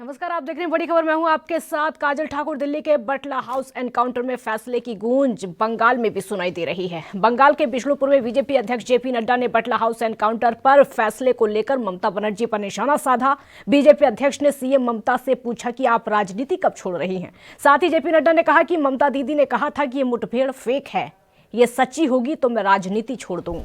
नमस्कार, आप देख रहे हैं बड़ी खबर। मैं हूं आपके साथ काजल ठाकुर। दिल्ली के बटला हाउस एनकाउंटर में फैसले की गूंज बंगाल में भी सुनाई दे रही है। बंगाल के बिष्णुपुर में बीजेपी अध्यक्ष जेपी नड्डा ने बटला हाउस एनकाउंटर पर फैसले को लेकर ममता बनर्जी पर निशाना साधा। बीजेपी अध्यक्ष ने सीएम ममता से पूछा कि आप राजनीति कब छोड़ रही हैं। साथ ही जेपी नड्डा ने कहा कि ममता दीदी ने कहा था कि ये मुठभेड़ फेक है, ये सच्ची होगी तो मैं राजनीति छोड़ दूं।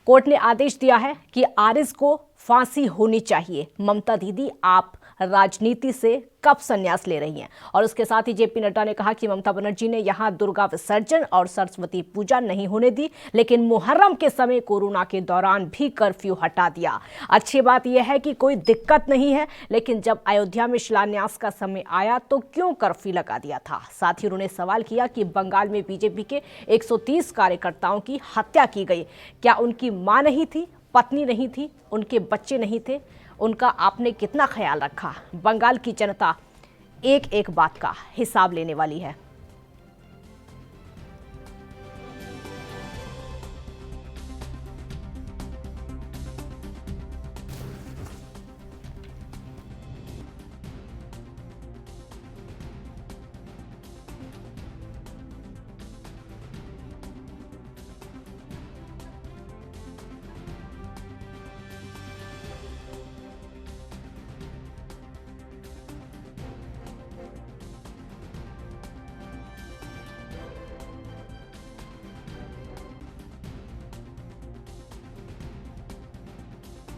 कोर्ट ने आदेश दिया है कि आरिज को फांसी होनी चाहिए। ममता दीदी, आप राजनीति से कब संन्यास ले रही हैं? और उसके साथ ही जेपी नड्डा ने कहा कि ममता बनर्जी ने यहां दुर्गा विसर्जन और सरस्वती पूजा नहीं होने दी, लेकिन मुहर्रम के समय कोरोना के दौरान भी कर्फ्यू हटा दिया। अच्छी बात यह है कि कोई दिक्कत नहीं है, लेकिन जब अयोध्या में शिलान्यास का समय आया तो क्यों कर्फ्यू लगा दिया था? साथ ही उन्होंने सवाल किया कि बंगाल में बीजेपी के 130 कार्यकर्ताओं की हत्या की गई, क्या उनकी मां नहीं थी, पत्नी नहीं थी, उनके बच्चे नहीं थे? उनका आपने कितना ख्याल रखा? बंगाल की जनता एक एक बात का हिसाब लेने वाली है।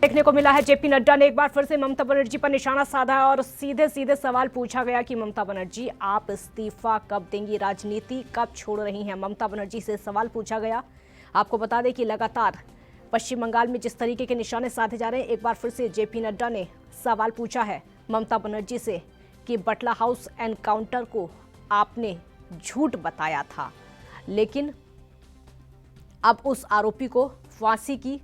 देखने को मिला है जेपी नड्डा ने एक बार फिर से ममता बनर्जी पर निशाना साधा और सीधे सीधे सवाल पूछा गया कि ममता बनर्जी, आप इस्तीफा कब देंगी, राजनीति कब छोड़ रही हैं? ममता बनर्जी से सवाल पूछा गया। आपको बता दें कि लगातार पश्चिम बंगाल में जिस तरीके के निशाने साधे जा रहे हैं, एक बार फिर से जेपी नड्डा ने सवाल पूछा है ममता बनर्जी से कि बटला हाउस एनकाउंटर को आपने झूठ बताया था, लेकिन अब उस आरोपी को फांसी की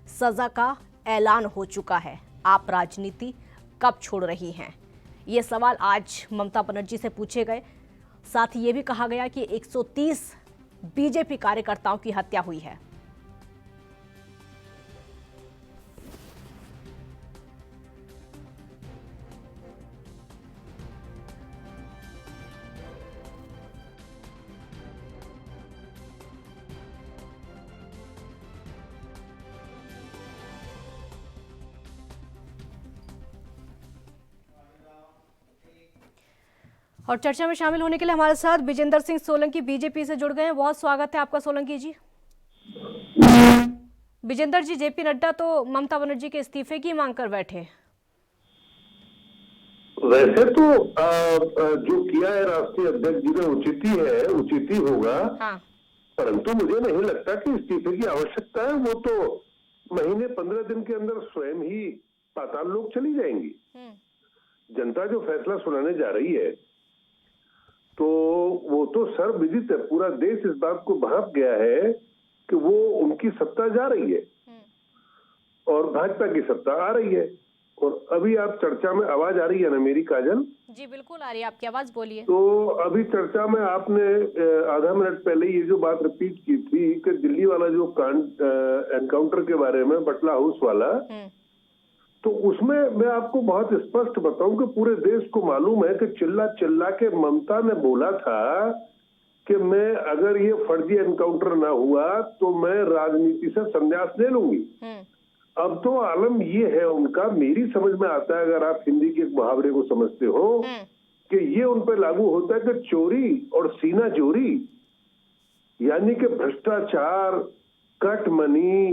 सजा का ऐलान हो चुका है। आप राजनीति कब छोड़ रही हैं? ये सवाल आज ममता बनर्जी से पूछे गए। साथ ही ये भी कहा गया कि 130 बीजेपी कार्यकर्ताओं की हत्या हुई है। और चर्चा में शामिल होने के लिए हमारे साथ विजेंद्र सिंह सोलंकी बीजेपी से जुड़ गए हैं। बहुत स्वागत है आपका सोलंकी जी। विजेंद्र जी, जेपी नड्डा तो ममता बनर्जी के इस्तीफे की मांग कर बैठे। वैसे तो जो किया है राष्ट्रीय अध्यक्ष जी ने उचित ही है, उचित ही होगा। हाँ। परंतु मुझे नहीं लगता कि इस्तीफे की आवश्यकता है। वो तो महीने 15 दिन के अंदर स्वयं ही पाताल लोक चली जाएंगी। जनता जो फैसला सुनाने जा रही है तो वो तो सर्वविदित है। पूरा देश इस बात को भांप गया है कि वो उनकी सत्ता जा रही है और भाजपा की सत्ता आ रही है। और अभी आप चर्चा में आवाज आ रही है ना मेरी, काजल? जी बिल्कुल आ रही है, आपकी आवाज बोलिए। तो अभी चर्चा में आपने आधा मिनट पहले ये जो बात रिपीट की थी कि दिल्ली वाला जो कांड एनकाउंटर के बारे में, बटला हाउस वाला, तो उसमें मैं आपको बहुत स्पष्ट बताऊं कि पूरे देश को मालूम है कि चिल्ला चिल्ला के ममता ने बोला था कि मैं, अगर ये फर्जी एनकाउंटर ना हुआ तो मैं राजनीति से संन्यास ले लूंगी। अब तो आलम ये है उनका, मेरी समझ में आता है, अगर आप हिंदी के एक मुहावरे को समझते हो, कि ये उन पर लागू होता है कि चोरी और सीना जोरी, यानी कि भ्रष्टाचार, कट मनी,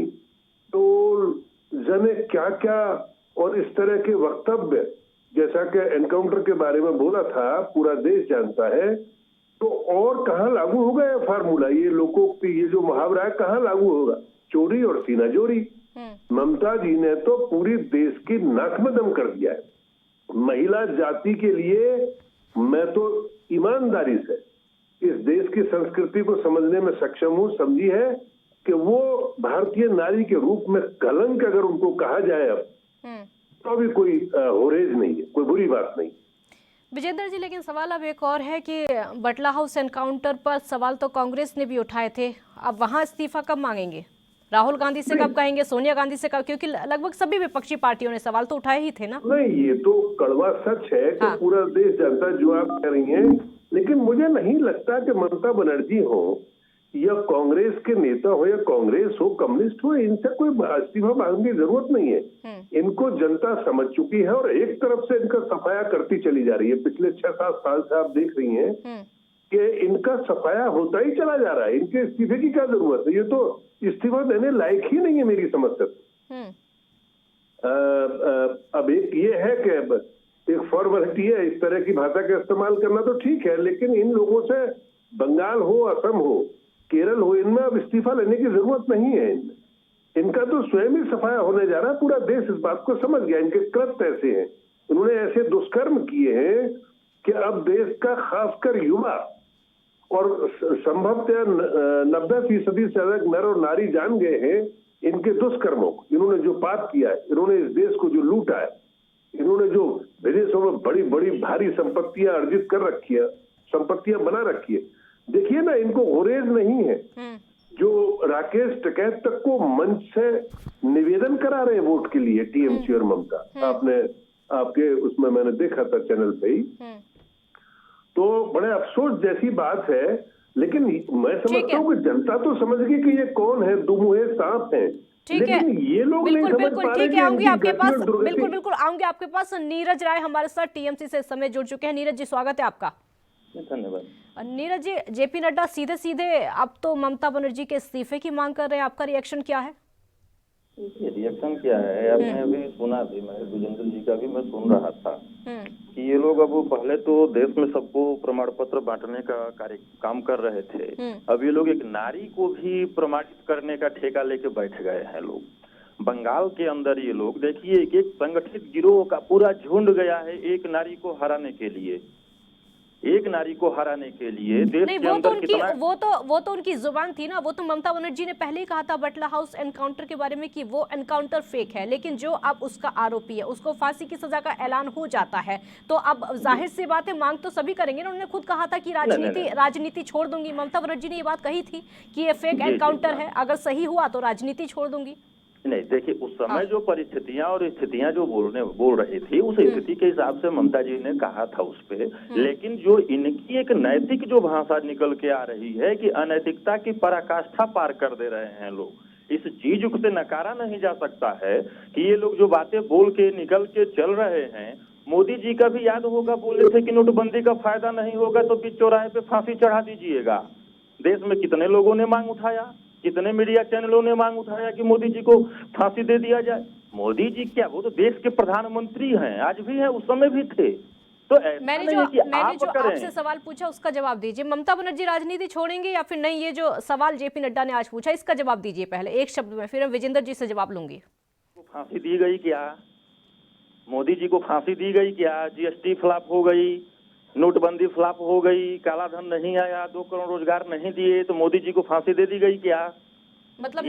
टोल, जने क्या क्या और इस तरह के वक्तव्य, जैसा कि एनकाउंटर के बारे में बोला था, पूरा देश जानता है। तो और कहां लागू होगा ये फार्मूला, ये लोकोक्ति, ये जो मुहावरा है, कहां लागू होगा? चोरी और सीना जोरी। ममता जी ने तो पूरी देश की नाक में दम कर दिया है। महिला जाति के लिए मैं तो ईमानदारी से इस देश की संस्कृति को समझने में सक्षम हूं, समझी है कि वो भारतीय नारी के रूप में कलंक अगर उनको कहा जाए अब, तो भी कोई होरेज नहीं है, कोई बुरी बात नहीं। विजेंद्र जी, लेकिन सवाल अब एक और है कि बटला हाउस एनकाउंटर पर सवाल तो कांग्रेस ने भी उठाए थे, अब वहां इस्तीफा कब मांगेंगे? राहुल गांधी से कब कहेंगे, सोनिया गांधी से कब? क्योंकि लगभग सभी विपक्षी पार्टियों ने सवाल तो उठाए ही थे ना। नहीं, ये तो कड़वा सच है कि हाँ। पूरा देश जानता है जो आप कह रही हैं, लेकिन मुझे नहीं लगता कि ममता बनर्जी हो या कांग्रेस के नेता हो या कांग्रेस हो, कम्युनिस्ट हो, इनसे कोई इस्तीफा मांगने की जरूरत नहीं है। इनको जनता समझ चुकी है और एक तरफ से इनका सफाया करती चली जा रही है। पिछले 6-7 साल से आप देख रही हैं कि इनका सफाया होता ही चला जा रहा है। इनके इस्तीफे की क्या जरूरत है? ये तो इस्तीफा देने लायक ही नहीं है मेरी समझ से। अब एक ये है कि एक फॉर्मेलिटी है, इस तरह की भाषा का इस्तेमाल करना तो ठीक है, लेकिन इन लोगों से बंगाल हो, असम हो, केरल हो, इनमें अब इस्तीफा लेने की जरूरत नहीं है। इनका तो स्वयं ही सफाया होने जा रहा है। पूरा देश इस बात को समझ गया। इनके कृत्य ऐसे हैं, उन्होंने ऐसे दुष्कर्म किए हैं कि अब देश का खासकर युवा और संभवतः 90% से अधिक नर और नारी जान गए हैं इनके दुष्कर्मों को। इन्होंने जो पाप किया है, इन्होंने इस देश को जो लूटा है, इन्होंने जो विदेशों में बड़ी बड़ी भारी संपत्तियां अर्जित कर रखी है, संपत्तियां बना रखी है, देखिए ना, इनको गुरेज नहीं है। जो राकेश टिकैत तक को मंच से निवेदन करा रहे हैं वोट के लिए, टीएमसी और ममता। आपने आपके उसमें मैंने देखा था चैनल पे ही। तो बड़े अफसोस जैसी बात है, लेकिन मैं समझता हूँ कि जनता तो समझ गई कि ये कौन है, दुमुहे सांप है। ठीक है, ये लोग नहीं समझ पा रहे। ठीक है, आऊंगी आपके पास, बिल्कुल आऊंगी आपके पास। नीरज राय हमारे साथ टीएमसी से इस समय जुड़ चुके हैं। नीरज जी, स्वागत है आपका। धन्यवाद। नीरज जी, जेपी नड्डा सीधे सीधे अब तो ममता बनर्जी के इस्तीफे की मांग कर रहे हैं, आपका रिएक्शन क्या है? रिएक्शन क्या है, आपने अभी सुना भी, मैं विजेंद्र जी का भी मैं सुन रहा था कि ये लोग अब पहले तो देश में सबको प्रमाण पत्र बांटने का काम कर रहे थे। अब ये लोग एक नारी को भी प्रमाणित करने का ठेका लेके बैठ गए हैं लोग। बंगाल के अंदर ये लोग देखिए, एक संगठित गिरोह का पूरा झुंड गया है एक नारी को हराने के लिए। एक नारी को हराने के लिए देश नहीं, के अंदर कितना... वो तो उनकी जुबान थी ना। वो तो ममता बनर्जी ने पहले ही कहा था बटला हाउस एनकाउंटर के बारे में कि वो एनकाउंटर फेक है, लेकिन जो अब उसका आरोपी है उसको फांसी की सजा का ऐलान हो जाता है, तो अब जाहिर सी बात है मांग तो सभी करेंगे ना। उन्होंने खुद कहा था कि राजनीति छोड़ दूंगी। ममता बनर्जी ने ये बात कही थी कि ये फेक एनकाउंटर है, अगर सही हुआ तो राजनीति छोड़ दूंगी। नहीं, देखिए उस समय जो परिस्थितियां और स्थितियां जो बोल रही थी, उस स्थिति के हिसाब से ममता जी ने कहा था उस पे। लेकिन जो इनकी एक नैतिक जो भाषा निकल के आ रही है कि अनैतिकता की पराकाष्ठा पार कर दे रहे हैं लोग, इस चीज को से नकारा नहीं जा सकता है कि ये लोग जो बातें बोल के निकल के चल रहे हैं। मोदी जी का भी याद होगा, बोले थे कि नोटबंदी का फायदा नहीं होगा तो बीच चौराहे पे फांसी चढ़ा दीजिएगा। देश में कितने लोगों ने मांग उठाया, कितने मीडिया चैनलों ने मांग उठाया कि मोदी जी को फांसी दे दिया जाए। मोदी जी क्या, वो तो देश के प्रधानमंत्री हैं, आज भी हैं, उस समय भी थे। तो मैंने जो आपसे सवाल पूछा उसका जवाब दीजिए। ममता बनर्जी राजनीति छोड़ेंगे या फिर नहीं? ये जो सवाल जेपी नड्डा ने आज पूछा, इसका जवाब दीजिए पहले एक शब्द में, फिर मैं विजेंद्र जी से जवाब लूंगी। फांसी दी गई क्या? मोदी जी को फांसी दी गई क्या? जीएसटी फ्लॉप हो गई, नोटबंदी फ्लॉप हो गई, काला धन नहीं आया, 2 करोड़ रोजगार नहीं दिए, तो मोदी जी को फांसी दे दी गई क्या? मतलब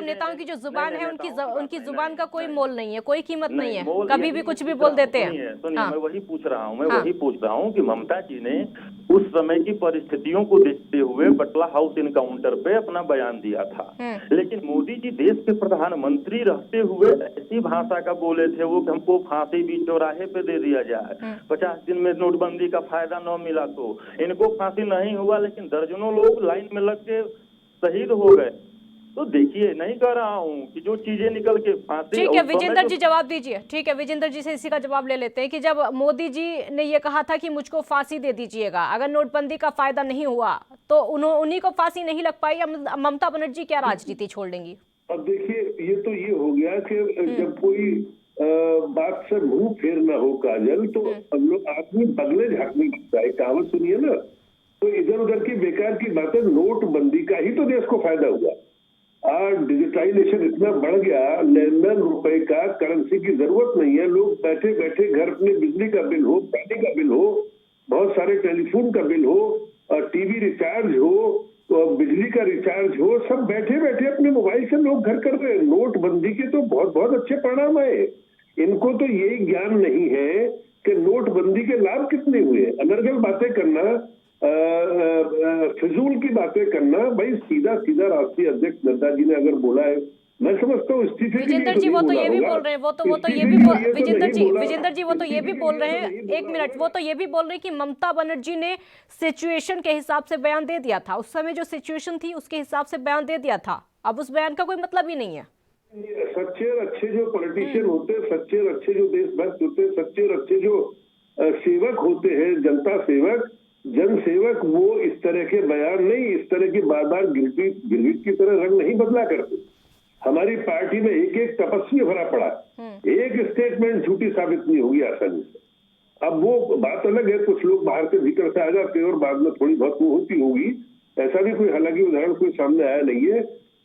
नेताओं की जो जुबान है, उनकी जुबान का कोई मोल नहीं है, कोई कीमत नहीं है, कभी भी कुछ भी बोल देते हैं। सुनिए, मैं वही पूछ रहा हूँ कि ममता जी ने उस समय की परिस्थितियों को देखते हुए बटला हाउस इनकाउंटर पे अपना बयान दिया था, लेकिन मोदी जी देश के प्रधानमंत्री रहते हुए ऐसी भाषा का बोले थे वो कि हमको फांसी भी चौराहे पे दे दिया जाए, 50 दिन में नोटबंदी का फायदा न मिला तो। इनको फांसी नहीं हुआ, लेकिन दर्जनों लोग लाइन में लग के शहीद हो गए। तो देखिए, नहीं कह रहा हूँ कि जो चीजें निकल के फांसी। ठीक है, विजेंद्र जी जवाब दीजिए। ठीक है, विजेंद्र जी से इसी का जवाब ले लेते हैं कि जब मोदी जी ने ये कहा था कि मुझको फांसी दे दीजिएगा अगर नोटबंदी का फायदा नहीं हुआ, तो उन्हीं को फांसी नहीं लग पाई, ममता बनर्जी क्या राजनीति छोड़ लेंगी? अब देखिए, ये तो ये हो गया कि जब कोई बात से मुंह फेर ना हो काजल, तो हम लोग आदमी बगले झांकने लगता है। कहावत सुनिए ना, तो इधर उधर की बेकार की बातें। नोटबंदी का ही तो देश को फायदा हुआ। आज डिजिटाइजेशन इतना बढ़ गया, लेन-देन रुपए का, करेंसी की जरूरत नहीं है। लोग बैठे बैठे घर अपने बिजली का बिल हो, पानी का बिल हो, बहुत सारे टेलीफोन का बिल हो, टीवी रिचार्ज हो, तो बिजली का रिचार्ज हो, सब बैठे बैठे अपने मोबाइल से लोग घर कर रहे हैं। नोटबंदी के तो बहुत बहुत अच्छे परिणाम आए। इनको तो यही ज्ञान नहीं है कि नोटबंदी के लाभ कितने हुए। अनर्गल बातें करना फिजूल की बातें करना। भाई सीधा सीधा राष्ट्रीय अध्यक्ष नड्डा जी ने अगर बोला है, मैं समझता हूँ इस्तीफे के लिए विजेंद्र जी वो तो ये भी बोल रहे हैं, वो तो ये भी विजेंद्र जी वो तो ये भी बोल रहे हैं, एक मिनट, वो तो ये भी बोल रहे हैं कि ममता बनर्जी ने सिचुएशन के हिसाब से बयान दे दिया था, उस समय जो सिचुएशन थी उसके हिसाब से बयान दे दिया था, अब उस बयान का कोई मतलब ही नहीं है। सच्चे और अच्छे जो पॉलिटिशियन होते, सच्चे और अच्छे जो देशभक्त होते, सच्चे और अच्छे जो सेवक होते हैं, जनता सेवक, जन सेवक, वो इस तरह के बयान नहीं, इस तरह की बार बार गिरगिट की तरह रंग नहीं बदला करते। हमारी पार्टी में एक एक तपस्वी भरा पड़ा, एक स्टेटमेंट झूठी साबित नहीं होगी आसानी से। अब वो बात अलग है, कुछ लोग बाहर से भीतर से आ जाते हैं और बाद में थोड़ी बहुत वो होती होगी, ऐसा भी कोई हालांकि उदाहरण कोई सामने आया नहीं है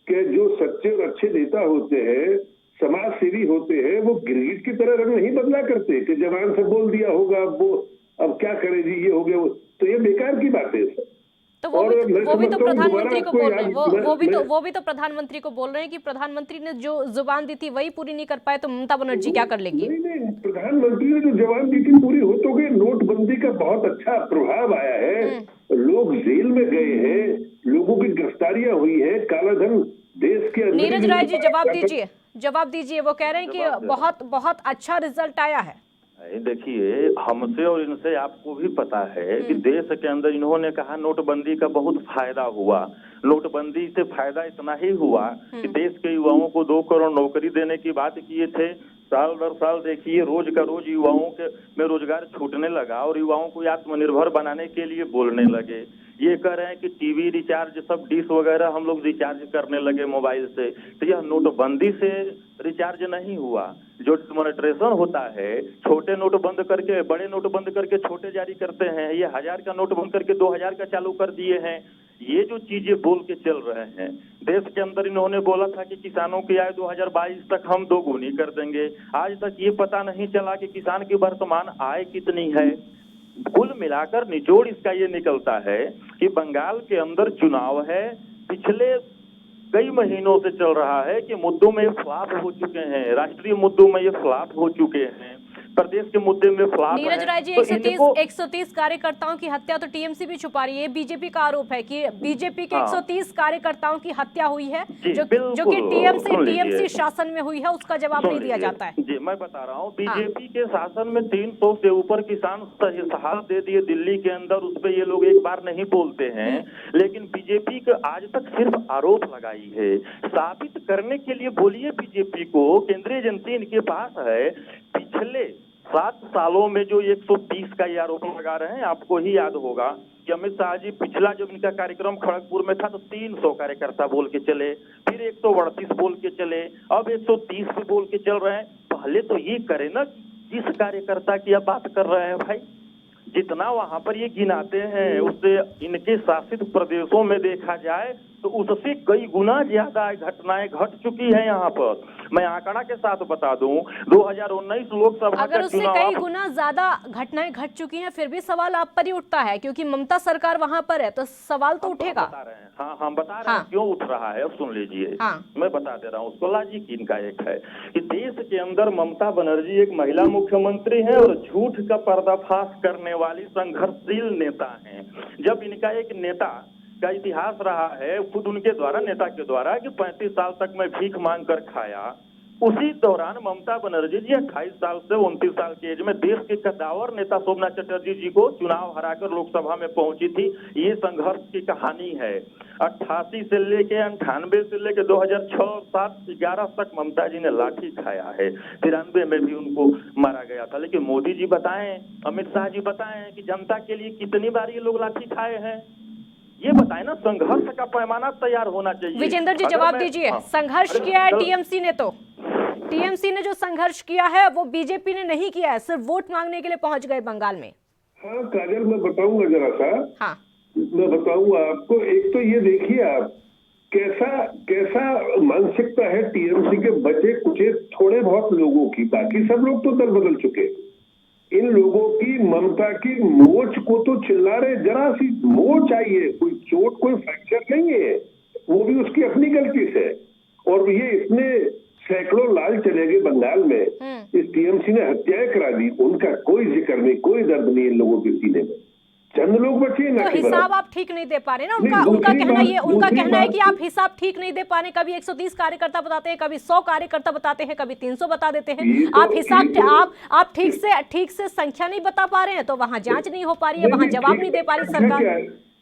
कि जो सच्चे और अच्छे नेता होते हैं, समाज सेवी होते हैं, वो गिरगिट की तरह रंग नहीं बदला करते कि जवान से बोल दिया होगा वो अब क्या करे जी, ये हो गया वो, तो ये बेकार की बात है सर। तो वो भी तो प्रधानमंत्री को बोल रहे हैं, वो भी तो प्रधानमंत्री को बोल रहे हैं कि प्रधानमंत्री ने जो जुबान दी थी वही पूरी नहीं कर पाए, तो ममता बनर्जी क्या कर लेंगी? नहीं, प्रधानमंत्री ने जो जवान दी थी पूरी हो तो गई। नोटबंदी का बहुत अच्छा प्रभाव आया है, लोग जेल में गए हैं, लोगों की गिरफ्तारियां हुई है, कालाधन देश के अंदर। नीरज राय जी जवाब दीजिए, वो कह रहे हैं कि बहुत अच्छा रिजल्ट आया है। देखिए, हमसे और इनसे आपको भी पता है कि देश के अंदर इन्होंने कहा नोटबंदी का बहुत फायदा हुआ। नोटबंदी से फायदा इतना ही हुआ कि देश के युवाओं को 2 करोड़ नौकरी देने की बात किए थे। साल दर साल देखिए रोज का रोज युवाओं के में रोजगार छूटने लगा और युवाओं को आत्मनिर्भर बनाने के लिए बोलने लगे। ये कह रहे हैं कि टीवी रिचार्ज, सब डिश वगैरह हम लोग रिचार्ज करने लगे मोबाइल से। तो यह नोटबंदी से रिचार्ज नहीं हुआ। जो मॉनिटरेशन होता है, छोटे नोट बंद करके बड़े नोट बंद करके छोटे जारी करते हैं, ये 1000 का नोट बंद करके 2000 का चालू कर दिए हैं। ये जो चीजें बोल के चल रहे हैं, देश के अंदर इन्होंने बोला था कि किसानों की आय 2022 तक हम 2 गुनी कर देंगे। आज तक ये पता नहीं चला कि किसान की वर्तमान आय कितनी है। कुल मिलाकर निचोड़ इसका ये निकलता है कि बंगाल के अंदर चुनाव है, पिछले कई महीनों से चल रहा है कि मुद्दों में फ्लॉप हो चुके हैं, राष्ट्रीय मुद्दों में ये फ्लॉप हो चुके हैं, प्रदेश के मुद्दे में फ्लॉप है। नीरज राय जी, 130 कार्यकर्ताओं की हत्या तो टीएमसी भी छुपा रही है। बीजेपी का आरोप है कि बीजेपी के 130 कार्यकर्ताओं की हत्या हुई है, जो कि टीएमसी शासन में हुई है, उसका जवाब नहीं दिया जाता है। जी, मैं बता रहा हूँ, बीजेपी के शासन में 300 से ऊपर किसान शहादत दे दिए दिल्ली के अंदर, उस पर ये लोग एक बार नहीं बोलते हैं। लेकिन बीजेपी का आज तक सिर्फ आरोप लगाई है। साबित करने के लिए बोलिए बीजेपी को, केंद्रीय एजेंसी इनके पास है। पिछले 7 सालों में जो 130 का ये आरोप लगा रहे हैं, आपको ही याद होगा कि अमित शाह जी पिछला जब इनका कार्यक्रम खड़गपुर में था तो 300 कार्यकर्ता बोल के चले, फिर 138 बोल के चले, अब 130 भी बोल के चल रहे हैं। पहले तो ये करे ना, जिस कार्यकर्ता की आप बात कर रहे हैं भाई, जितना वहां पर ये गिनाते हैं उससे इनके शासित प्रदेशों में देखा जाए तो उससे कई गुना ज्यादा घटनाएं घट चुकी हैं। यहाँ पर मैं आंकड़ा के साथ बता दूं, 2019 लोकसभा अगर उससे कई गुना ज्यादा घटनाएं घट चुकी हैं, फिर भी सवाल आप पर ही उठता है, क्योंकि ममता सरकार वहां पर है, तो सवाल तो उठेगा। बता रहे हैं, हाँ बता रहे हैं क्यों उठ रहा है, अब सुन लीजिए। मैं बता दे रहा हूँ उसको। लॉजिक इनका एक है कि देश के अंदर ममता बनर्जी एक महिला मुख्यमंत्री है और झूठ का पर्दाफाश करने वाली संघर्षशील नेता है। जब इनका एक नेता का इतिहास रहा है, खुद उनके द्वारा, नेता के द्वारा, कि 35 साल तक मैं भीख मांग कर खाया, उसी दौरान ममता बनर्जी जी 28 साल से 29 साल की एज में देश के कद्दावर नेता सोमनाथ चटर्जी जी को चुनाव हराकर लोकसभा में पहुंची थी। ये संघर्ष की कहानी है। 88 से लेके 98 से लेके 2006, 7, 11 तक ममता जी ने लाठी खाया है। 93 में भी उनको मारा गया था। लेकिन मोदी जी बताएं, अमित शाह जी बताएं कि जनता के लिए कितनी बार ये लोग लाठी खाए हैं, ये बताए ना। संघर्ष का पैमाना तैयार होना चाहिए। विजेंद्र जी जवाब दीजिए। संघर्ष किया है टीएमसी ने, तो टीएमसी ने जो संघर्ष किया है वो बीजेपी ने नहीं किया है, सिर्फ वोट मांगने के लिए पहुंच गए बंगाल में। हाँ काजल, मैं बताऊंगा जरा सा। हाँ, मैं बताऊंगा आपको। एक तो ये देखिए आप, कैसा मानसिकता है टीएमसी के बचे कुचे थोड़े बहुत लोगों की, बाकी सब लोग तो दल बदल चुके। इन लोगों की ममता की मोच को तो चिल्ला रहे, जरा सी मोच चाहिए, कोई चोट कोई फ्रैक्चर नहीं है, वो भी उसकी अपनी गलती से। और ये इसने सैकड़ों लाल चले गए बंगाल में, इस टीएमसी ने हत्याएं करा दी, उनका कोई जिक्र नहीं, कोई दर्द नहीं इन लोगों के सीने में। चंद लोग बचे ना तो हिसाब आप ठीक नहीं दे पा रहे ना। उनका कहना है कि आप हिसाब ठीक नहीं दे पा रहे। कभी 130 कार्यकर्ता बताते हैं, कभी 100 कार्यकर्ता बताते हैं, कभी 300 बता देते हैं। आप हिसाब आप ठीक से संख्या नहीं बता पा रहे हैं, तो वहां जांच नहीं हो पा रही है, वहां जवाब नहीं दे पा रही सरकार।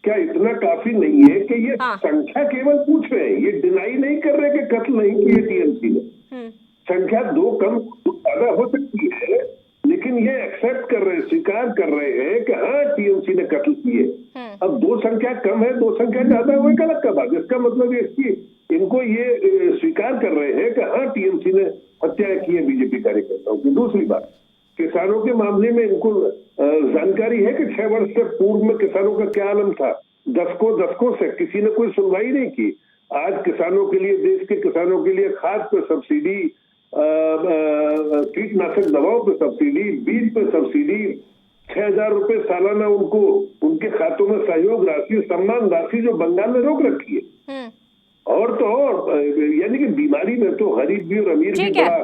क्या इतना काफी नहीं है कि ये संख्या केवल पूछ रहे हैं, ये डिनाई नहीं कर रहे कि कत्ल नहीं किए टीएमसी ने। संख्या 2 कम ज्यादा हो सकती है, लेकिन ये एक्सेप्ट कर रहे हैं, स्वीकार कर रहे हैं कि हाँ टीएमसी ने कत्ल किए। अब 2 संख्या कम है, 2 संख्या ज्यादा है, वो एक अलग का बात। इसका मतलब इनको ये स्वीकार कर रहे हैं कि हाँ टीएमसी ने हत्या की है बीजेपी कार्यकर्ताओं की। दूसरी बात, किसानों के मामले में इनको जानकारी है कि 6 वर्ष से पूर्व में किसानों का क्या आलम था। दशकों से किसी ने कोई सुनवाई नहीं की। आज किसानों के लिए, देश के किसानों के लिए खाद पे सब्सिडी, कीटनाशक दवाओं पे सब्सिडी, बीज पे सब्सिडी, 6,000 रुपए सालाना उनको उनके खातों में सहयोग राशि, सम्मान राशि जो बंगाल ने रोक रखी है। और तो और यानी कि बीमारी में तो गरीब भी और अमीर भी बड़ा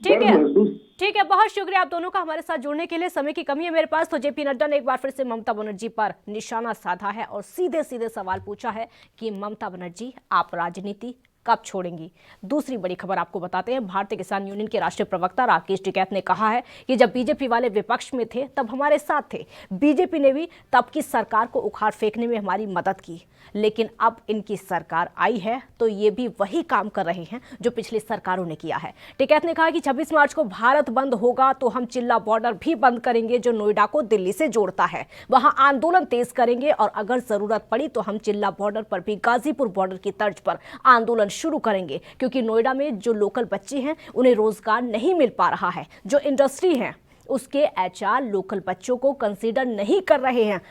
दर्द महसूस। ठीक है, बहुत शुक्रिया आप दोनों का हमारे साथ जुड़ने के लिए। समय की कमी है मेरे पास, तो जेपी नड्डा ने एक बार फिर से ममता बनर्जी पर निशाना साधा है और सीधे सीधे सवाल पूछा है कि ममता बनर्जी आप राजनीति कब छोड़ेंगी। दूसरी बड़ी खबर आपको बताते हैं। भारतीय किसान यूनियन के राष्ट्रीय प्रवक्ता राकेश टिकैत ने कहा है कि जब बीजेपी वाले विपक्ष में थे तब हमारे साथ थे, बीजेपी ने भी तब की सरकार को उखाड़ फेंकने में हमारी मदद की, लेकिन अब इनकी सरकार आई है तो ये भी वही काम कर रहे हैं जो पिछली सरकारों ने किया है। टिकैत ने कहा कि 26 मार्च को भारत बंद होगा तो हम चिल्ला बॉर्डर भी बंद करेंगे जो नोएडा को दिल्ली से जोड़ता है, वहां आंदोलन तेज करेंगे और अगर जरूरत पड़ी तो हम चिल्ला बॉर्डर पर भी गाजीपुर बॉर्डर की तर्ज पर आंदोलन शुरू करेंगे, क्योंकि नोएडा में जो लोकल बच्चे हैं उन्हें रोजगार नहीं मिल पा रहा है, जो इंडस्ट्री है उसके एचआर लोकल बच्चों को कंसीडर नहीं कर रहे हैं।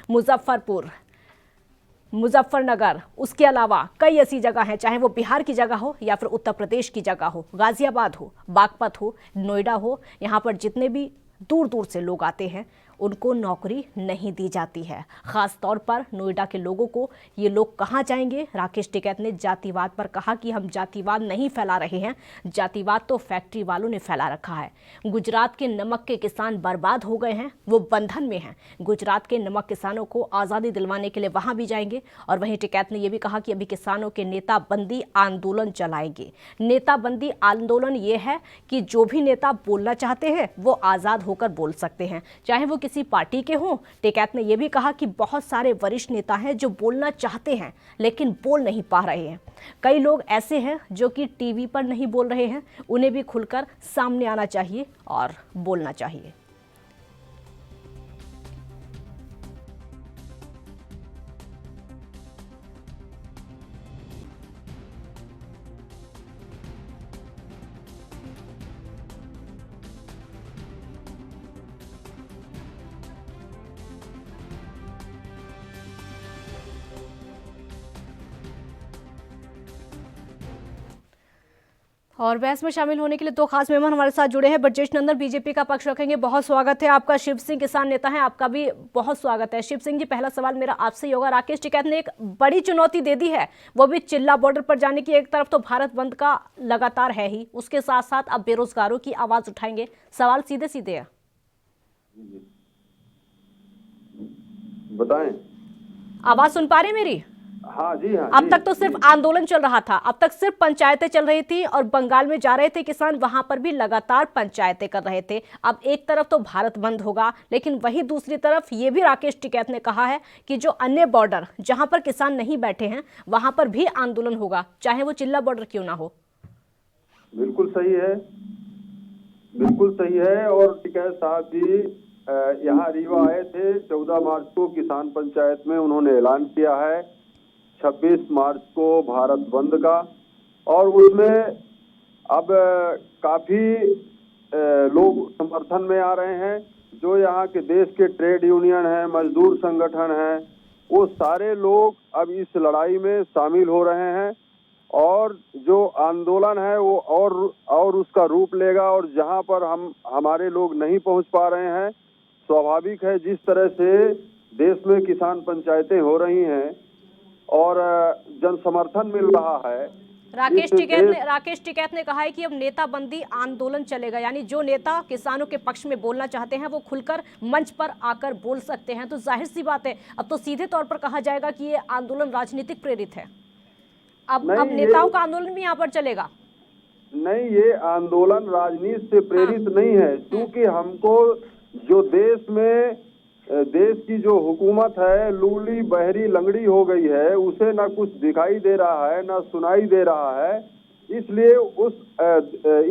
मुजफ्फरनगर, उसके अलावा कई ऐसी जगह हैं, चाहे वो बिहार की जगह हो या फिर उत्तर प्रदेश की जगह हो, गाजियाबाद हो, बागपत हो, नोएडा हो, यहाँ पर जितने भी दूर दूर से लोग आते हैं उनको नौकरी नहीं दी जाती है। खास तौर पर नोएडा के लोगों को, ये लोग कहाँ जाएंगे। राकेश टिकैत ने जातिवाद पर कहा कि हम जातिवाद नहीं फैला रहे हैं, जातिवाद तो फैक्ट्री वालों ने फैला रखा है। गुजरात के नमक के किसान बर्बाद हो गए हैं, वो बंधन में हैं। गुजरात के नमक किसानों को आज़ादी दिलवाने के लिए वहाँ भी जाएंगे। और वहीं टिकैत ने यह भी कहा कि अभी किसानों के नेता बंदी आंदोलन चलाएंगे। नेता बंदी आंदोलन ये है कि जो भी नेता बोलना चाहते हैं वो आज़ाद होकर बोल सकते हैं, चाहे वो किसी पार्टी के हों। टिकैत ने यह भी कहा कि बहुत सारे वरिष्ठ नेता हैं जो बोलना चाहते हैं लेकिन बोल नहीं पा रहे हैं। कई लोग ऐसे हैं जो कि टीवी पर नहीं बोल रहे हैं, उन्हें भी खुलकर सामने आना चाहिए और बोलना चाहिए। और बहस में शामिल होने के लिए 2 खास मेहमान हमारे साथ जुड़े हैं। ब्रजेश नंदन बीजेपी का पक्ष रखेंगे, बहुत स्वागत है आपका। शिव सिंह किसान नेता हैं, आपका भी बहुत स्वागत है। शिव सिंह जी, पहला सवाल मेरा आपसे ही होगा। राकेश टिकैत ने एक बड़ी चुनौती दे दी है, वो भी चिल्ला बॉर्डर पर जाने की। एक तरफ तो भारत बंद का लगातार है ही, उसके साथ साथ अब बेरोजगारों की आवाज उठाएंगे। सवाल सीधे सीधे है, बताएं। आवाज सुन पा रहे मेरी? हाँ जी, हाँ। अब तक तो सिर्फ आंदोलन चल रहा था, अब तक सिर्फ पंचायतें चल रही थी और बंगाल में जा रहे थे किसान, वहां पर भी लगातार पंचायतें कर रहे थे। अब एक तरफ तो भारत बंद होगा, लेकिन वही दूसरी तरफ ये भी राकेश टिकैत ने कहा है कि जो अन्य बॉर्डर जहां पर किसान नहीं बैठे हैं वहां पर भी आंदोलन होगा, चाहे वो चिल्ला बॉर्डर क्यों ना हो। बिल्कुल सही है, बिल्कुल सही है। और टिकैत साहब जी यहाँ रीवा आए थे 14 मार्च को किसान पंचायत में, उन्होंने ऐलान किया है 26 मार्च को भारत बंद का। और उसमें अब काफी लोग समर्थन में आ रहे हैं। जो यहाँ के देश के ट्रेड यूनियन हैं, मजदूर संगठन हैं, वो सारे लोग अब इस लड़ाई में शामिल हो रहे हैं। और जो आंदोलन है वो और उसका रूप लेगा। और जहाँ पर हमारे लोग नहीं पहुँच पा रहे हैं, स्वाभाविक है जिस तरह से देश में किसान पंचायतें हो रही हैं और जन समर्थन मिल रहा है, राकेश टिकैत ने कहा है कि अब नेता बंदी आंदोलन चलेगा, यानी जो नेता किसानों के पक्ष में बोलना चाहते हैं वो खुलकर मंच पर आकर बोल सकते हैं। तो जाहिर सी बात है, अब तो सीधे तौर पर कहा जाएगा कि ये आंदोलन राजनीतिक प्रेरित है। अब नेताओं का आंदोलन भी यहाँ पर चलेगा। नहीं, ये आंदोलन राजनीति से प्रेरित नहीं है, क्योंकि हमको जो देश की जो हुकूमत है लूली बहरी लंगड़ी हो गई है, उसे ना कुछ दिखाई दे रहा है ना सुनाई दे रहा है। इसलिए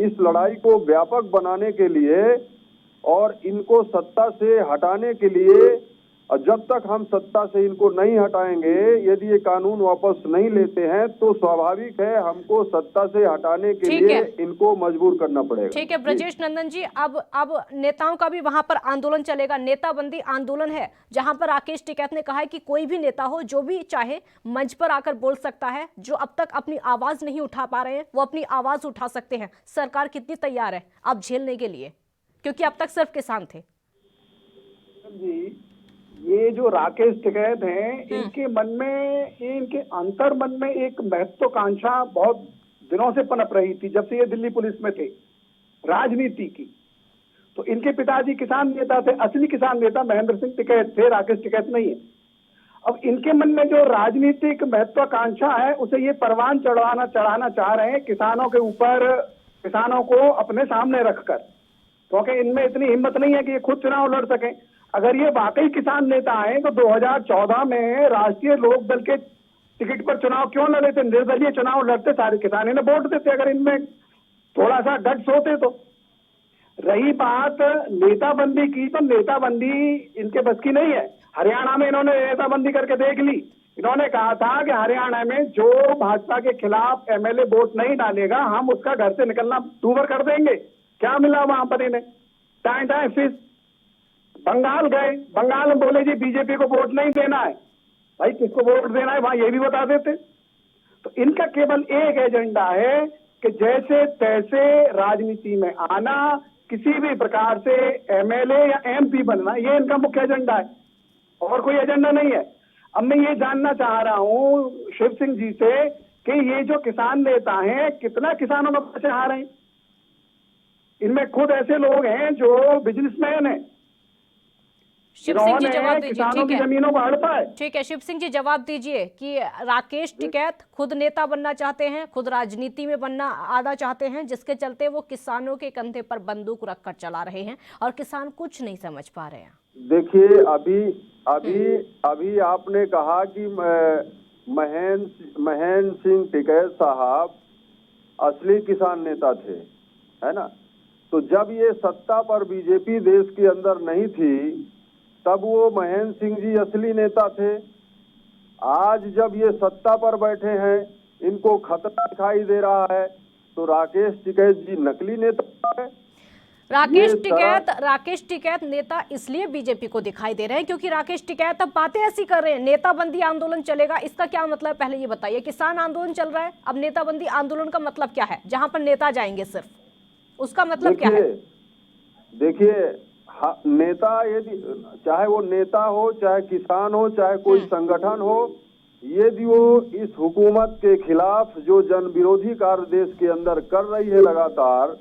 इस लड़ाई को व्यापक बनाने के लिए और इनको सत्ता से हटाने के लिए, और जब तक हम सत्ता से इनको नहीं हटाएंगे, यदि ये कानून वापस नहीं लेते हैं, तो स्वाभाविक है हमको सत्ता से हटाने के लिए इनको मजबूर करना पड़ेगा। ठीक है ब्रजेश नंदन जी, अब नेताओं का भी वहां पर आंदोलन चलेगा। नेता बंदी आंदोलन है, जहां पर राकेश टिकैत ने कहा है कि कोई भी नेता हो जो भी चाहे मंच पर आकर बोल सकता है। जो अब तक अपनी आवाज नहीं उठा पा रहे हैं वो अपनी आवाज उठा सकते हैं। सरकार कितनी तैयार है अब झेलने के लिए, क्योंकि अब तक सिर्फ किसान थे। जी, ये जो राकेश टिकैत हैं, इनके मन में, इनके अंतर मन में एक महत्वाकांक्षा बहुत दिनों से पनप रही थी, जब से ये दिल्ली पुलिस में थे, राजनीति की। तो इनके पिताजी किसान नेता थे, असली किसान नेता महेंद्र सिंह टिकैत थे, राकेश टिकैत नहीं है। अब इनके मन में जो राजनीतिक महत्वाकांक्षा है, उसे ये परवान चढ़ाना चाह रहे हैं किसानों के ऊपर, किसानों को अपने सामने रखकर, क्योंकि इनमें इतनी हिम्मत नहीं है कि ये खुद चुनाव लड़ सकें। अगर ये वाकई किसान नेता हैं तो 2014 में राष्ट्रीय लोक दल के टिकट पर चुनाव क्यों लड़े थे? निर्दलीय चुनाव लड़ते, सारे किसान इन्हें वोट देते अगर इनमें थोड़ा सा गट्स होते तो। रही बात नेताबंदी की, तो नेताबंदी इनके बस की नहीं है। हरियाणा में इन्होंने नेताबंदी करके देख ली। इन्होंने कहा था कि हरियाणा में जो भाजपा के खिलाफ एमएलए वोट नहीं डालेगा, हम उसका घर से निकलना दूभर कर देंगे। क्या मिला वहां पर इन्हें? Time fish. बंगाल गए, बंगाल में बोले जी बीजेपी को वोट नहीं देना है। भाई किसको वोट देना है वहां ये भी बता देते। तो इनका केवल एक एजेंडा है कि जैसे तैसे राजनीति में आना, किसी भी प्रकार से एमएलए या एमपी बनना, ये इनका मुख्य एजेंडा है, और कोई एजेंडा नहीं है। अब मैं ये जानना चाह रहा हूं शिव सिंह जी से कि ये जो किसान नेता हैं, कितना किसानों में पैसे आ रहे हैं? इनमें खुद ऐसे लोग हैं जो बिजनेसमैन हैं। शिव सिंह जी जवाब दीजिए। ठीक है, जमीनों को हड़पा है। ठीक है, शिव सिंह जी जवाब दीजिए कि राकेश टिकैत खुद नेता बनना चाहते हैं, खुद राजनीति में बनना आना चाहते हैं, जिसके चलते वो किसानों के कंधे पर बंदूक रखकर चला रहे हैं और किसान कुछ नहीं समझ पा रहे हैं। देखिए, अभी आपने कहा कि महेंद्र सिंह टिकैत साहब असली किसान नेता थे, है ना? तो जब ये सत्ता पर बीजेपी देश के अंदर नहीं थी, तब वो महेंद्र सिंह जी असली नेता थे। आज जब ये सत्ता पर बैठे हैं, इनको खतरा दिखाई दे रहा है, तो राकेश टिकैत जी नकली नेता है। राकेश टिकैत नेता इसलिए बीजेपी को दिखाई दे रहे हैं क्योंकि राकेश टिकैत अब बातें ऐसी कर रहे हैं, नेताबंदी आंदोलन चलेगा। इसका क्या मतलब? पहले ये बताइए, किसान आंदोलन चल रहा है, अब नेताबंदी आंदोलन का मतलब क्या है? जहां पर नेता जाएंगे सिर्फ, उसका मतलब क्या है? देखिए, नेता, यदि चाहे वो नेता हो, चाहे किसान हो, चाहे कोई संगठन हो, यदि वो इस हुकूमत के खिलाफ जो जन विरोधी कार्य देश के अंदर कर रही है लगातार,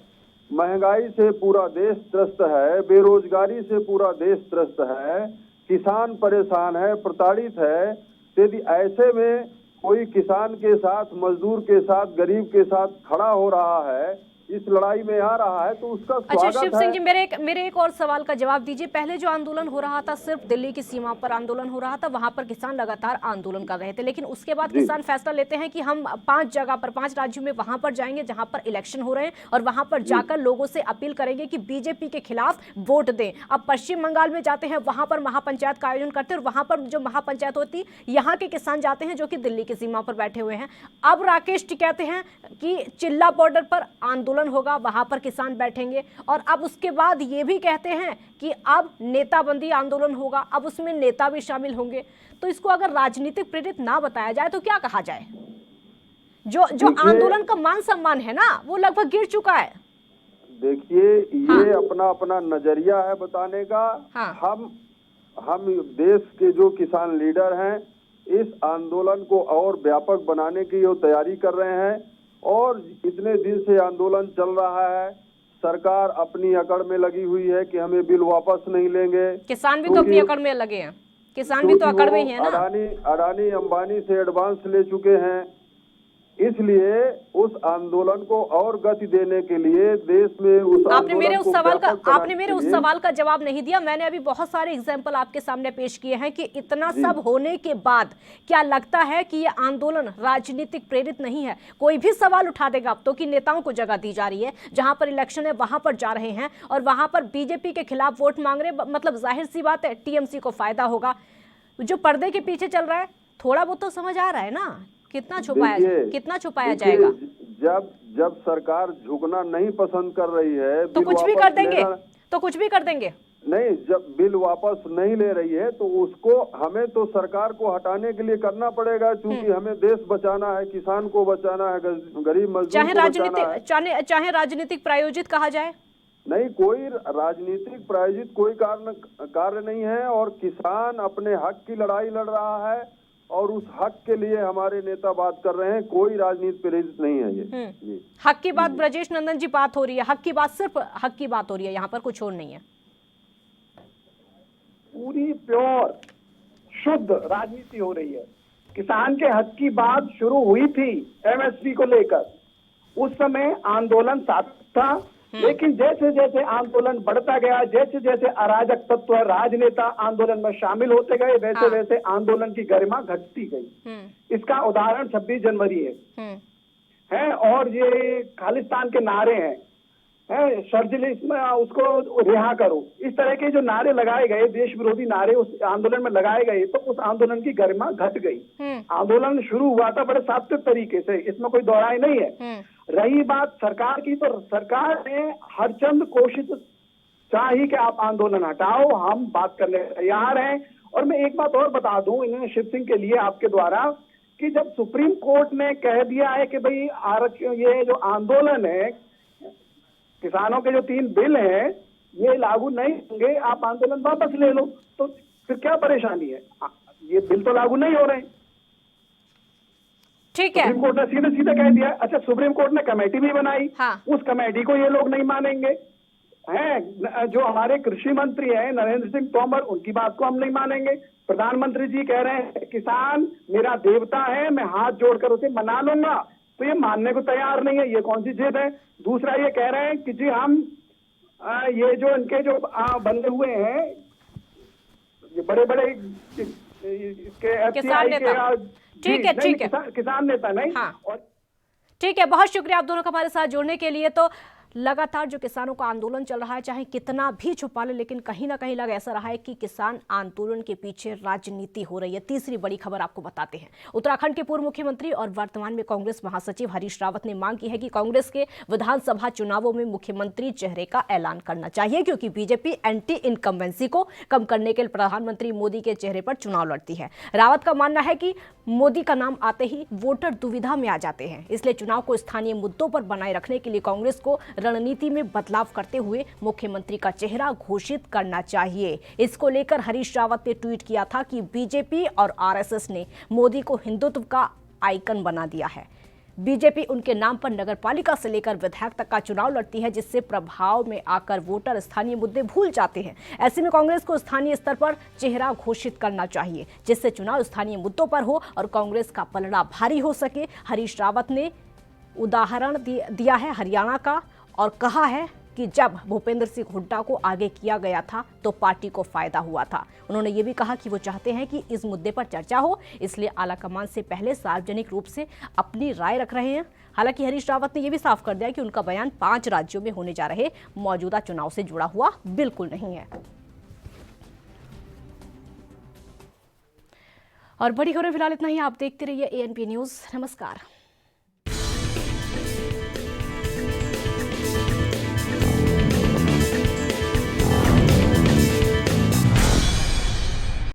महंगाई से पूरा देश त्रस्त है, बेरोजगारी से पूरा देश त्रस्त है, किसान परेशान है, प्रताड़ित है, यदि ऐसे में कोई किसान के साथ, मजदूर के साथ, गरीब के साथ खड़ा हो रहा है, इस लड़ाई में आ रहा है, तो उसका स्वागत है। अच्छा शिव सिंह जी, मेरे एक और सवाल का जवाब दीजिए। पहले जो आंदोलन हो रहा था, सिर्फ दिल्ली की सीमा पर आंदोलन हो रहा था, वहां पर किसान लगातार आंदोलन कर रहे थे, लेकिन उसके बाद किसान फैसला लेते हैं कि हम 5 जगह पर, 5 राज्यों में वहां पर जाएंगे जहां पर इलेक्शन हो रहे हैं, और वहां पर जाकर लोगों से अपील करेंगे कि बीजेपी के खिलाफ वोट दें। अब पश्चिम बंगाल में जाते हैं, वहां पर महापंचायत का आयोजन करते हैं, और वहां पर जो महापंचायत होती, यहाँ के किसान जाते हैं जो कि दिल्ली की सीमा पर बैठे हुए हैं। अब राकेश कहते हैं कि चिल्ला बॉर्डर पर आंदोलन होगा, वहां पर किसान बैठेंगे, और अब उसके बाद ये भी कहते हैं कि अब नेताबंदी आंदोलन होगा, अब उसमें नेता भी शामिल होंगे। तो इसको अगर राजनीतिक प्रेरित ना बताया जाए तो क्या कहा जाए? जो आंदोलन का मान सम्मान है ना, वो लगभग गिर चुका है। देखिए, ये अपना अपना नजरिया है बताने का। हम देश के जो किसान लीडर हैं, इस आंदोलन को और व्यापक बनाने की जो तैयारी कर रहे हैं, और इतने दिन से आंदोलन चल रहा है, सरकार अपनी अकड़ में लगी हुई है कि हमें बिल वापस नहीं लेंगे। किसान भी तो अपनी अकड़ में लगे हैं, किसान भी तो अकड़ में ही है ना। अडानी अंबानी से एडवांस ले चुके हैं, इसलिए उस आंदोलन को और गति देने के लिए देश में आपने मेरे उस सवाल का जवाब नहीं दिया। मैंने अभी बहुत सारे एग्जाम्पल आपके सामने पेश किए हैं कि इतना सब होने के बाद क्या लगता है कि ये आंदोलन राजनीतिक प्रेरित नहीं है? कोई भी सवाल उठा देगा अब तो कि नेताओं को जगह दी जा रही है, जहां पर इलेक्शन है वहां पर जा रहे हैं और वहां पर बीजेपी के खिलाफ वोट मांग रहे, मतलब जाहिर सी बात है टीएमसी को फायदा होगा। जो पर्दे के पीछे चल रहा है थोड़ा बहुत तो समझ आ रहा है ना, कितना छुपाया जाएगा? जब सरकार झुकना नहीं पसंद कर रही है तो कुछ भी कर देंगे नहीं, जब बिल वापस नहीं ले रही है तो उसको हमें तो सरकार को हटाने के लिए करना पड़ेगा, क्योंकि हमें देश बचाना है, किसान को बचाना है, गरीब मजदूर को बचाना है। चाहे राजनीतिक प्रायोजित कहा जाए, नहीं, कोई राजनीतिक प्रायोजित कोई कार्य नहीं है, और किसान अपने हक की लड़ाई लड़ रहा है और उस हक के लिए हमारे नेता बात कर रहे हैं, कोई राजनीति प्रेरित नहीं है ये। हक की बात ब्रजेश नंदन जी बात हो रही है, हक की बात सिर्फ हक की बात हो रही है, यहाँ पर कुछ और नहीं है। पूरी प्योर शुद्ध राजनीति हो रही है। किसान के हक की बात शुरू हुई थी एमएसपी को लेकर, उस समय आंदोलन सार्थक था, लेकिन जैसे जैसे आंदोलन बढ़ता गया, जैसे जैसे अराजक तत्व राजनेता आंदोलन में शामिल होते गए, वैसे वैसे आंदोलन की गरिमा घटती गई। इसका उदाहरण 26 जनवरी है और ये खालिस्तान के नारे हैं, शर्जिल इसमें उसको रिहा करो, इस तरह के जो नारे लगाए गए, देश विरोधी नारे उस आंदोलन में लगाए गए, तो उस आंदोलन की गरिमा घट गई। आंदोलन शुरू हुआ था बड़े सात्विक तरीके से, इसमें कोई दोहराई नहीं है। रही बात सरकार की, तो सरकार ने हरचंद कोशिश चाही कि आप आंदोलन हटाओ, हम बात करने तैयार हैं। और मैं एक बात और बता दूं इन्हें, शिव सिंह के लिए आपके द्वारा, कि जब सुप्रीम कोर्ट ने कह दिया है कि भाई ये जो आंदोलन है, किसानों के जो 3 बिल हैं ये लागू नहीं होंगे, आप आंदोलन वापस ले लो, तो फिर क्या परेशानी है? ये बिल तो लागू नहीं हो रहे हैं। ठीक है, सुप्रीम कोर्ट ने सीधे सीधे कह दिया। अच्छा, सुप्रीम कोर्ट ने कमेटी भी बनाई, उस कमेटी को ये लोग नहीं मानेंगे हैं। जो हमारे कृषि मंत्री हैं नरेंद्र सिंह तोमर, उनकी बात को हम नहीं मानेंगे। प्रधानमंत्री जी कह रहे हैं किसान मेरा देवता है, मैं हाथ जोड़कर उसे मना लूंगा, तो ये मानने को तैयार नहीं है। ये कौन सी जिद है? दूसरा ये कह रहे हैं कि जी हम ये जो इनके जो बंधे हुए हैं, ये बड़े बड़े इसके किसान नेता, ठीक है किसान नेता नहीं। और ठीक है, बहुत शुक्रिया आप दोनों का हमारे साथ जुड़ने के लिए। तो लगातार जो किसानों का आंदोलन चल रहा है, चाहे कितना भी छुपा ले, लेकिन कहीं ना कहीं लग ऐसा रहा है कि किसान आंदोलन के पीछे राजनीति हो रही है। तीसरी बड़ी खबर आपको बताते हैं। उत्तराखंड के पूर्व मुख्यमंत्री और वर्तमान में कांग्रेस महासचिव हरीश रावत ने मांग की है कि कांग्रेस के विधानसभा चुनावों में मुख्यमंत्री चेहरे का ऐलान करना चाहिए, क्योंकि बीजेपी एंटी इनकम्बेंसी को कम करने के लिए प्रधानमंत्री मोदी के चेहरे पर चुनाव लड़ती है। रावत का मानना है कि मोदी का नाम आते ही वोटर दुविधा में आ जाते हैं, इसलिए चुनाव को स्थानीय मुद्दों पर बनाए रखने के लिए कांग्रेस को रणनीति में बदलाव करते हुए मुख्यमंत्री का चेहरा घोषित करना चाहिए। इसको लेकर हरीश रावत ने ट्वीट किया था कि बीजेपी और आरएसएस ने मोदी को हिंदुत्व का आइकन बना दिया है। बीजेपी उनके नाम पर नगरपालिका से लेकर विधायक तक का चुनाव लड़ती है, जिससे प्रभाव में आकर वोटर स्थानीय मुद्दे भूल जाते हैं। ऐसे में कांग्रेस को स्थानीय स्तर पर चेहरा घोषित करना चाहिए, जिससे चुनाव स्थानीय मुद्दों पर हो और कांग्रेस का पलड़ा भारी हो सके। हरीश रावत ने उदाहरण दिया है हरियाणा का और कहा है कि जब भूपेंद्र सिंह हुड्डा को आगे किया गया था तो पार्टी को फायदा हुआ था। उन्होंने ये भी कहा कि वो चाहते हैं कि इस मुद्दे पर चर्चा हो, इसलिए आलाकमान से पहले सार्वजनिक रूप से अपनी राय रख रहे हैं। हालांकि हरीश रावत ने यह भी साफ कर दिया कि उनका बयान 5 राज्यों में होने जा रहे मौजूदा चुनाव से जुड़ा हुआ बिल्कुल नहीं है। और बड़ी खबरें फिलहाल इतना ही। आप देखते रहिए ANP न्यूज। नमस्कार।